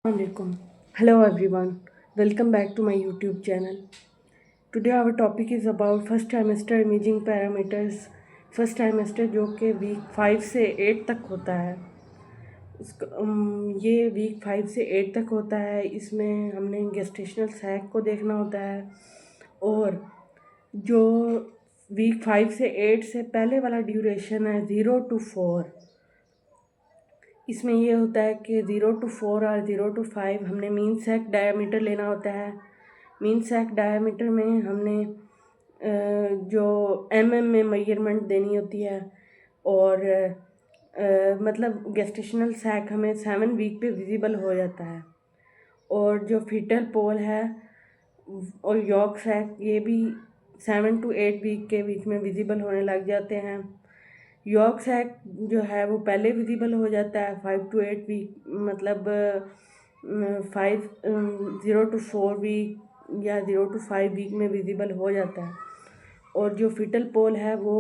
Assalamualaikum. Hello everyone. Welcome back to my YouTube channel. Today our topic is about first trimester imaging parameters. First trimester जो कि week 5 से 8 तक होता है ये वीक 5 से 8 तक होता है। इसमें हमने गेस्टेशनल सैक को देखना होता है और जो वीक 5 से 8 से पहले वाला ड्यूरेशन है 0 to 4। इसमें ये होता है कि 0 to 4 और 0 to 5 हमने मीन सैक डायमीटर लेना होता है। मीन सैक डायमीटर में हमने जो में मेजरमेंट देनी होती है और मतलब गेस्टेशनल सैक हमें 7 वीक पे विजिबल हो जाता है। और जो फीटल पोल है और यॉर्क सैक ये भी 7 to 8 वीक के बीच में विजिबल होने लग जाते हैं। यॉर्क सैक जो है वो पहले विजिबल हो जाता है 5 to 8 वीक, मतलब 0 to 4 वीक या 0 to 5 वीक में विजिबल हो जाता है। और जो फिटल पोल है वो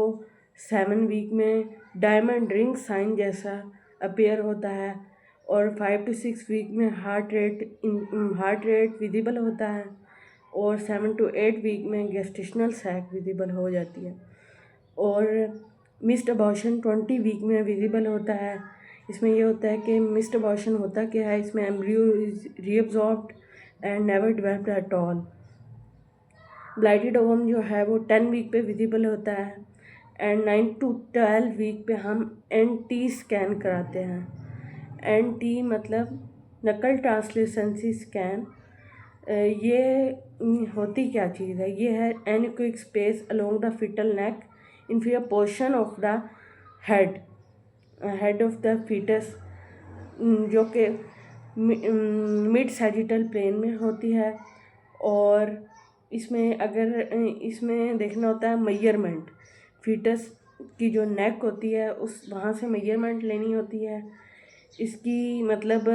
7 वीक में डायमंड रिंग साइन जैसा अपीयर होता है और 5 to 6 वीक में हार्ट रेट विजिबल होता है और 7 to 8 वीक में गेस्टेशनल सैक विजिबल हो जाती है। और मिस्ड अबॉर्शन 20 वीक में विजिबल होता है। इसमें ये होता है कि मिस्ड अबॉर्शन होता क्या है, इसमें embryo is reabsorbed and never developed at all. Blighted ovum जो है वो 10 वीक पे विजिबल होता है एंड 9 to 12 वीक पे हम NT स्कैन कराते हैं। NT मतलब नकल ट्रांसल्यूसेंसी स्कैन। ये होती क्या चीज़ है, ये है anechoic space along the fetal neck inferior portion of the head of the fetus जो कि मिड सैजिटल प्लेन में होती है। और इसमें देखना होता है मेजरमेंट, फीटस की जो नेक होती है उस वहाँ से मेजरमेंट लेनी होती है। इसकी मतलब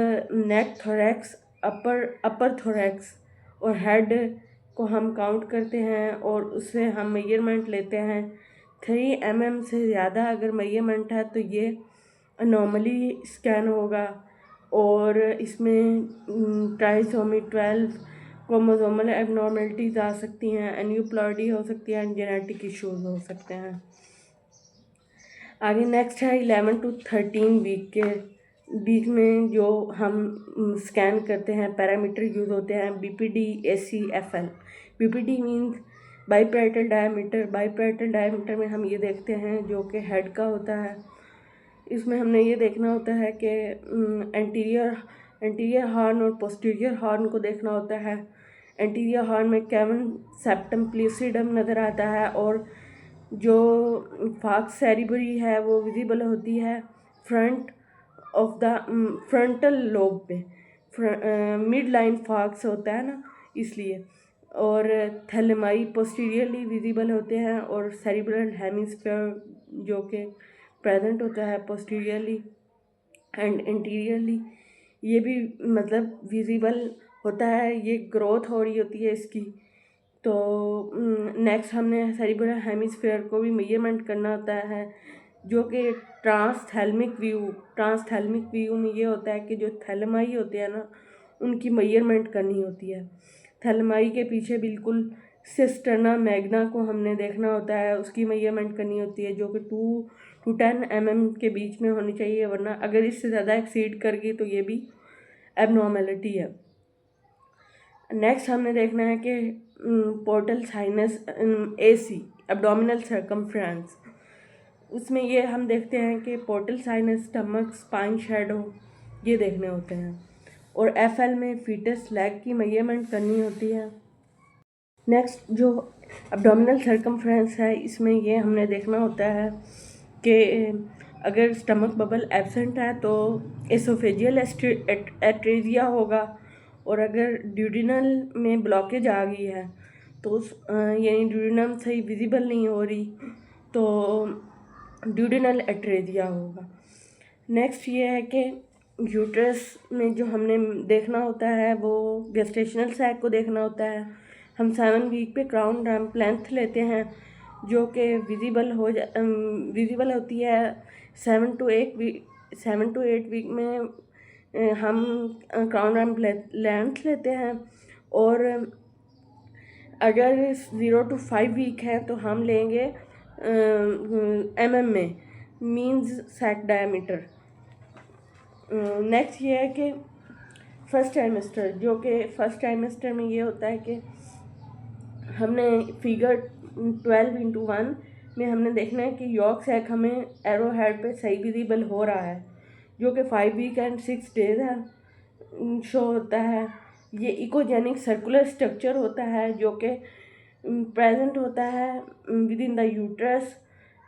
नेक थोरैक्स, अपर थोरैक्स और हेड को हम काउंट करते हैं और उससे हम मेजरमेंट लेते हैं। 3 mm से ज़्यादा अगर मेजरमेंट है तो ये अनॉमली स्कैन होगा। और इसमें ट्राइसोमी 12 क्रोमोसोमल एबनॉर्मलिटीज़ आ सकती हैं, एन्यूप्लॉइडी हो सकती है, जेनेटिक इश्यूज हो सकते हैं। आगे नेक्स्ट है 11 to 13 वीक के बीच में जो हम स्कैन करते हैं पैरामीटर यूज़ होते हैं BPD ACFL। BPD means biparietal diameter. Biparietal diameter में हम ये देखते हैं जो कि हेड का होता है। इसमें हमने ये देखना होता है कि एंटीरियर हॉर्न और पोस्टीरियर हॉर्न को देखना होता है। एंटीरियर हॉर्न में कैवन सेप्टम प्लूसिडम नज़र आता है और जो फाक्स सेरिबरी है वो विजिबल होती है front of the frontal lobe पे। मिड लाइन फाक्स होता है ना, इसलिए। और थैलेमाई पोस्टीरियरली विजिबल होते हैं और सेरिब्रल हेमिस्फीयर जो कि प्रेजेंट होता है पोस्टीरियरली एंड इंटीरियरली, ये भी मतलब विजिबल होता है। ये ग्रोथ हो रही होती है इसकी। तो नेक्स्ट हमने सेरिब्रल हेमिस्फीयर को भी मेजरमेंट करना होता है जो कि ट्रांसथैलेमिक व्यू में ये होता है कि जो थैलेमाई होते हैं ना उनकी मेजरमेंट करनी होती है। थैलेमाई के पीछे बिल्कुल सिस्टर्ना मैग्ना को हमने देखना होता है, उसकी मेजरमेंट करनी होती है जो कि 2 to 10 mm के बीच में होनी चाहिए, वरना अगर इससे ज़्यादा एक्सीड कर गई तो ये भी एबनॉर्मेलिटी है। नेक्स्ट हमने देखना है कि portal sinus AC abdominal circumference. उसमें ये हम देखते हैं कि portal sinus, stomach, spine shadow ये देखने होते हैं। और FL में फीटस लेग की मेजरमेंट करनी होती है। नेक्स्ट जो एब्डोमिनल सर्कमफ्रेंस है इसमें ये हमने देखना होता है कि अगर स्टमक बबल एब्सेंट है तो एसोफेजियल एट्रेजिया होगा और अगर ड्यूडिनल में ब्लॉकेज आ गई है तो यानी ड्यूडिनम सही विजिबल नहीं हो रही तो ड्यूडिनल एट्रेजिया होगा। नेक्स्ट ये है कि यूट्रस में जो हमने देखना होता है वो गेस्टेशनल सैक को देखना होता है। हम 7 वीक पे क्राउन रैम्प लेंथ लेते हैं जो कि विजिबल होती है 7 to 8 वीक में हम क्राउन रैम्प लेंथ लेते हैं, और अगर 0 to 5 वीक है तो हम लेंगे में, मीन्स सैक डायमीटर। नेक्स्ट ये है कि फर्स्ट ट्राइमेस्टर, जो कि फर्स्ट ट्राइमेस्टर में ये होता है कि हमने फिगर 12:1 में हमने देखना है कि यॉर्क सैक हमें एरो हेड पे सही विजिबल हो रहा है, जो कि 5 वीक एंड 6 डेज है शो होता है। ये इकोजेनिक सर्कुलर स्ट्रक्चर होता है जो कि प्रेजेंट होता है within the uterus,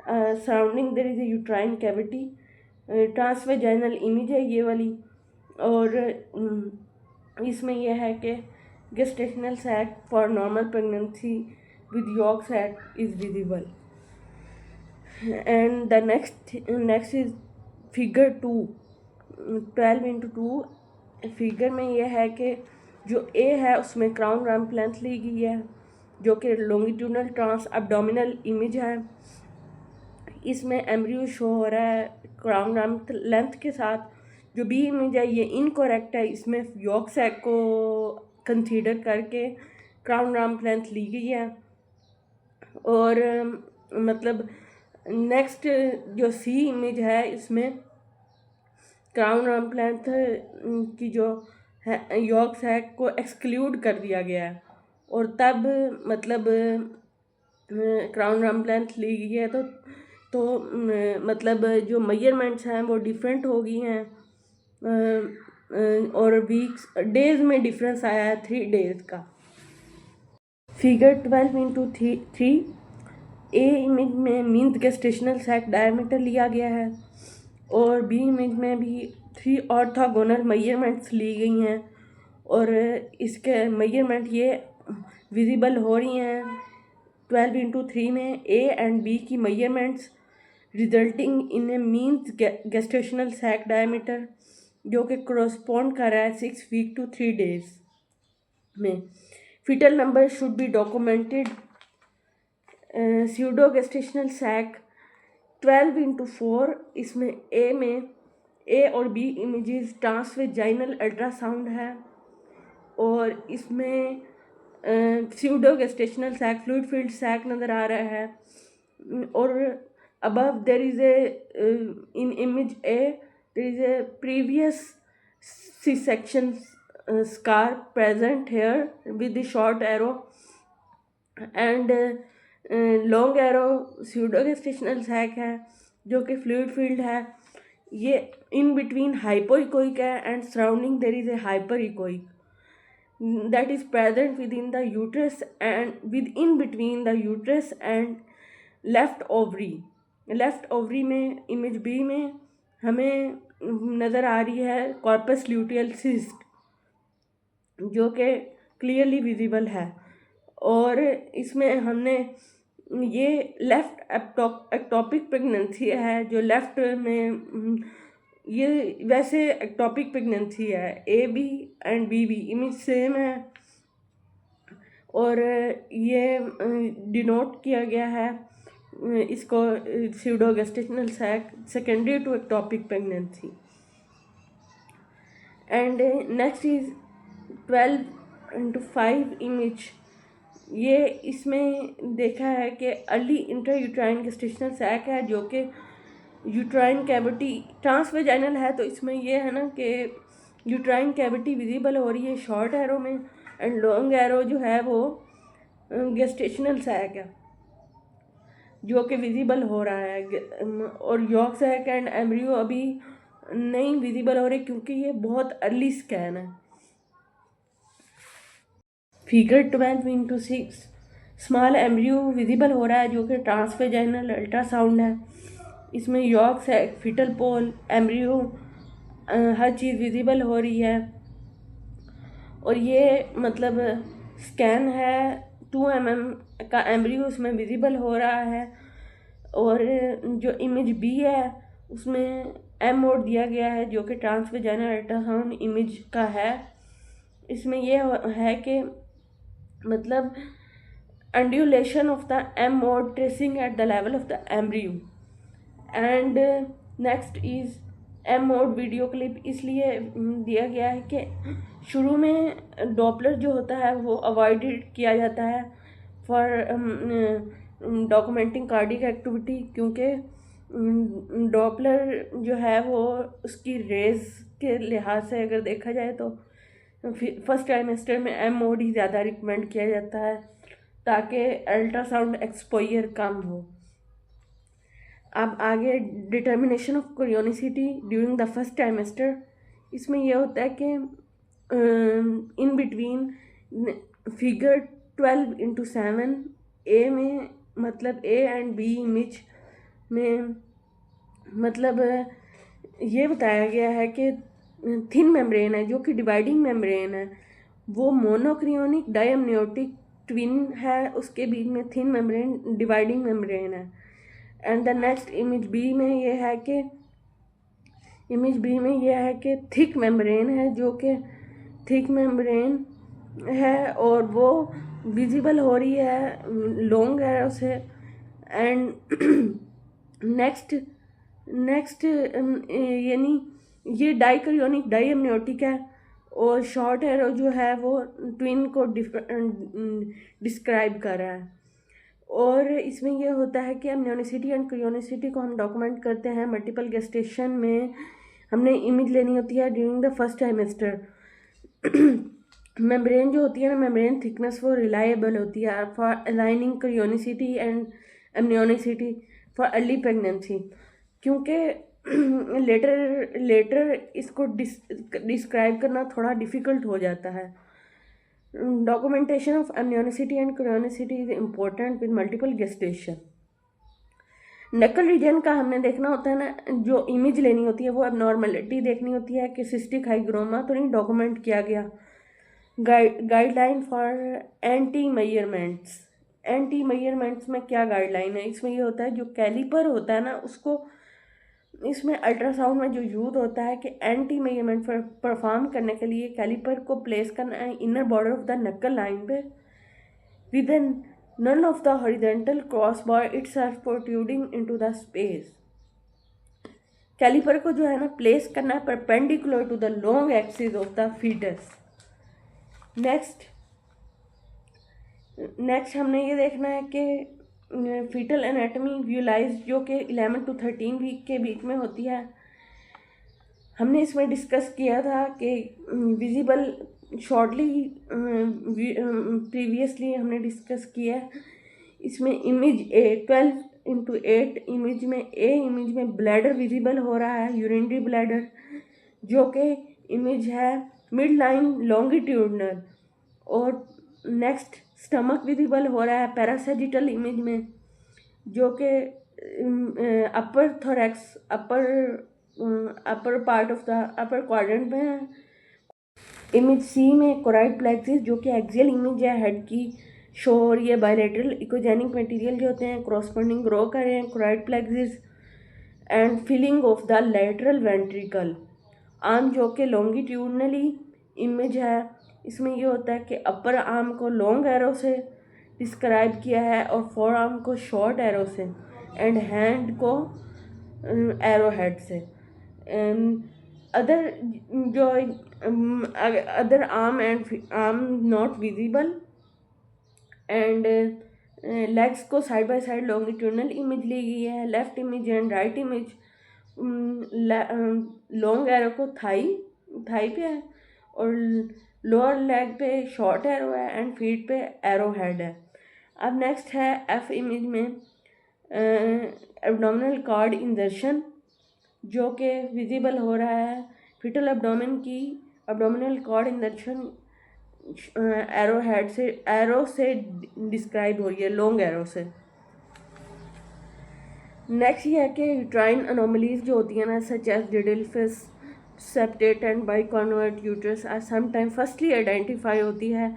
surrounding there is a uterine cavity. Transvaginal image है ये वाली, और इसमें यह है कि gestational sac for normal pregnancy with yolk sac is visible. And the next is figure 2, 12:2। Figure में यह है कि जो ए है उसमें क्राउन रैम्प लेंथ ली गई है, जो कि लॉन्गिट्यूडनल ट्रांस एब्डोमिनल इमेज है। इसमें एम्ब्रियो शो हो रहा है क्राउन रैम्प लेंथ के साथ। जो बी इमेज है ये इनकरेक्ट है, इसमें यॉर्क सैक को कंसीडर करके क्राउन रैम्प लेंथ ली गई है। और मतलब नेक्स्ट जो सी इमेज है इसमें क्राउन रैम्प लेंथ की जो है यॉर्क सैक को एक्सक्लूड कर दिया गया है, और तब मतलब क्राउन रैम्प लेंथ ली गई है तो मतलब जो मेजरमेंट्स हैं वो डिफरेंट हो गई हैं, और वीक्स डेज में डिफरेंस आया है 3 डेज का। फिगर 12:3 ए इमेज में मीन गेस्टेशनल सैक डायमीटर लिया गया है, और बी इमेज में भी 3 ऑर्थोगोनल मेजरमेंट्स ली गई हैं, और इसके मेजरमेंट ये विजिबल हो रही हैं 12:3 में ए एंड बी की measurements, resulting in a mean gestational sac diameter जो कि क्रॉसपॉन्ड कर रहा है 6 वीक to 3 डेज में। Fetal number should be documented. Pseudo gestational sac 12:4, इसमें ए और बी इमेजेस ट्रांसवेजाइनल अल्ट्रासाउंड है, और इसमें pseudo gestational sac fluid filled sac नज़र आ रहा है, और above there is a in image A there is a previous C-section scar present here with the short arrow, and long arrow pseudo-gestational sac है जो कि फ्लूइड फील्ड है। ये इन बिटवीन हाइपोइकोइक है and surrounding there is a hyper echoic that is present within the uterus and within between the uterus and left ovary में image B में हमें नज़र आ रही है कॉर्पस ल्यूटियल सिस्ट जो कि क्लियरली विजिबल है, और इसमें हमने ये लेफ़्ट एक्टोपिक प्रेगनेंसी है जो लेफ़्ट में ये वैसे एक्टोपिक प्रेगनेंसी है, A B and B image same है, और ये डिनोट किया गया है इसको pseudo gestational sac secondary to ectopic pregnancy. And next is 12:5 image. ये इसमें देखा है कि early intrauterine gestational sac है जो कि यूट्राइन कैविटी ट्रांसवेजाइनल है, तो इसमें ये है ना कि यूट्राइन कैविटी विजिबल हो रही है शॉर्ट एरो में, एंड लॉन्ग एरो जो है वो गेस्टेशनल सैक है जो कि विजिबल हो रहा है, और यॉर्क सैक एंड एम्ब्रियो अभी नहीं विजिबल हो रहे क्योंकि ये बहुत अर्ली स्कैन है। फिगर 12:6 स्मॉल एम्ब्रियो विजिबल हो रहा है जो कि ट्रांसवेजाइनल अल्ट्रासाउंड है। इसमें यॉर्क सैक, फीटल पोल, एम्ब्रियो हर चीज़ विजिबल हो रही है, और ये मतलब स्कैन है 2 mm का एम्ब्रियो उसमें विजिबल हो रहा है, और जो इमेज बी है उसमें एम मोड दिया गया है जो कि ट्रांसवेजाइनल अल्ट्रासाउंड इमेज का है। इसमें यह है कि मतलब undulation of the M mode tracing at the level of the embryo, and next is M mode video clip इसलिए दिया गया है कि शुरू में डॉपलर जो होता है वो अवॉइडेड किया जाता है फॉर डॉक्यूमेंटिंग कार्डियक एक्टिविटी, क्योंकि डॉपलर जो है वो उसकी रेज के लिहाज से अगर देखा जाए तो फर्स्ट ट्राइमेस्टर में एम मोड ही ज़्यादा रिकमेंड किया जाता है ताकि अल्ट्रासाउंड एक्सपोजर कम हो। अब आगे determination of chorionicity during the first trimester, इसमें यह होता है कि इन बिटवीन फिगर 12:7 ए में मतलब ए एंड बी इमेज में मतलब ये बताया गया है कि थिन मेम्ब्रेन है जो कि डिवाइडिंग मेम्ब्रेन है, वो मोनोक्रियोनिक डायम्नियोटिक ट्विन है, उसके बीच में थिन मेम्ब्रेन डिवाइडिंग मेम्ब्रेन है। And the next image B में ये है कि थिक मेम्ब्रेन है, जो कि थिक मेम्ब्रेन है और वो विजिबल हो रही है लॉन्ग एरो से। एंड नेक्स्ट यानी ये डाइक्रियोनिक डायम्नियोटिक है और शॉर्ट एरो जो है वो ट्विन को डिस्क्राइब कर रहा है। और इसमें यह होता है कि एम्नियोनिसिटी एंड क्रियोनिसिटी को हम डॉक्यूमेंट करते हैं मल्टीपल गेस्टेशन में। हमने इमेज लेनी होती है during the first trimester. Membrane जो होती है ना, मेम्ब्रेन थिकनेस वो रिलायबल होती है for aligning chorionicity and amnionicity for early pregnancy, क्योंकि लेटर इसको डिस्क्राइब करना थोड़ा डिफ़िकल्ट हो जाता है। Documentation of amnionicity and chorionicity is important with multiple gestation. Nuchal region का हमने देखना होता है ना, जो इमेज लेनी होती है वो एबनॉर्मलिटी देखनी होती है कि सिस्टिक हाइग्रोमा तो नहीं डॉक्यूमेंट किया गया। गाइडलाइन फॉर एंटी मेजरमेंट्स में क्या गाइडलाइन है, इसमें ये होता है जो कैलिपर होता है ना उसको, इसमें अल्ट्रासाउंड में जो यूज होता है कि एंटी मेजरमेंट परफॉर्म करने के लिए कैलिपर को प्लेस करना है inner border of the nuchal line पे within none of the horizontal cross bar itself protruding into the space. Caliper को जो है ना प्लेस करना है perpendicular to the long axis of the fetus. Next हमने ये देखना है कि फीटल एनाटॉमी विजुलाइज जो कि 11 to 13 वीक के बीच में होती है। हमने इसमें डिस्कस किया था कि विजिबल शॉर्टली प्रीवियसली हमने डिस्कस किया। इसमें इमेज 12:8 इमेज में ब्लैडर विजिबल हो रहा है, यूरिनरी ब्लैडर, जो कि इमेज है मिड लाइन लॉन्गिट्यूडनल। और नेक्स्ट स्टमक विजिबल हो रहा है पैरासेजिटल इमेज में, जो कि upper thorax upper part of the upper quadrant में है। इमेज सी में कोराइड प्लेक्सिस जो कि एक्सियल इमेज है हेड की शोर, ये बायलेटरल इकोजेनिक मटेरियल जो होते हैं क्रॉसपॉन्डिंग ग्रो कर रहे हैं choroid plexus. And filling of the lateral ventricle arm जो कि लॉन्गिट्यूडनली इमेज है, इसमें ये होता है कि अपर आर्म को लॉन्ग एरो से डिस्क्राइब किया है और फोर आर्म को शॉर्ट एरो से एंड हैंड को एरो हेड से। Other arm not visible and legs को side by side longitudinal image ली गई है। Left image and right image long arrow को थाई पे है और लोअर लेग पे शॉर्ट एरो है एंड फीट पे एरो हेड है। अब नेक्स्ट है एफ इमेज में एब्डोमिनल कॉर्ड इंजर्शन जो कि विजिबल हो रहा है फिटल एब्डोमेन की एब्डोमिनल कॉर्ड इंजर्शन एरो से डिस्क्राइब हो रही है लॉन्ग एरो से। नेक्स्ट ये है कि यूट्राइन अनोमलीज जो होती हैं ना such as didelphys septate and bicornuate uterus are sometime firstly identify होती है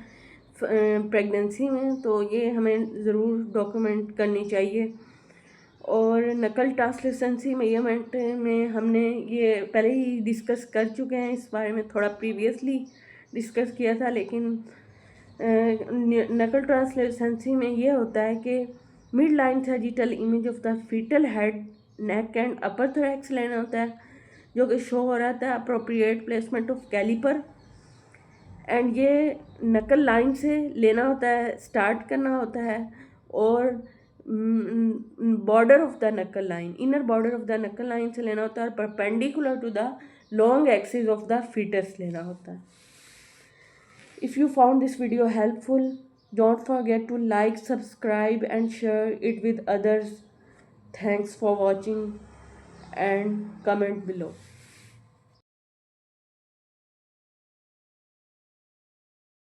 प्रेगनेंसी में, तो ये हमें ज़रूर डॉक्यूमेंट करनी चाहिए। और नकल ट्रांसलेसेंसी मेजरमेंट में हमने ये पहले ही डिस्कस कर चुके हैं, इस बारे में थोड़ा प्रीवियसली डिस्कस किया था, लेकिन नकल ट्रांसलेसेंसी में ये होता है कि mid line sagittal image of the fetal head neck and upper thorax लेना होता है जो कि शो हो रहा था appropriate placement of caliper. And ये नकल लाइन से लेना होता है, स्टार्ट करना होता है, और border of the nuchal line, inner border of the nuchal line से लेना होता है, और perpendicular to the long axis of the fetus लेना होता है। If you found this video helpful, don't forget to like, subscribe and share it with others. Thanks for watching and comment below.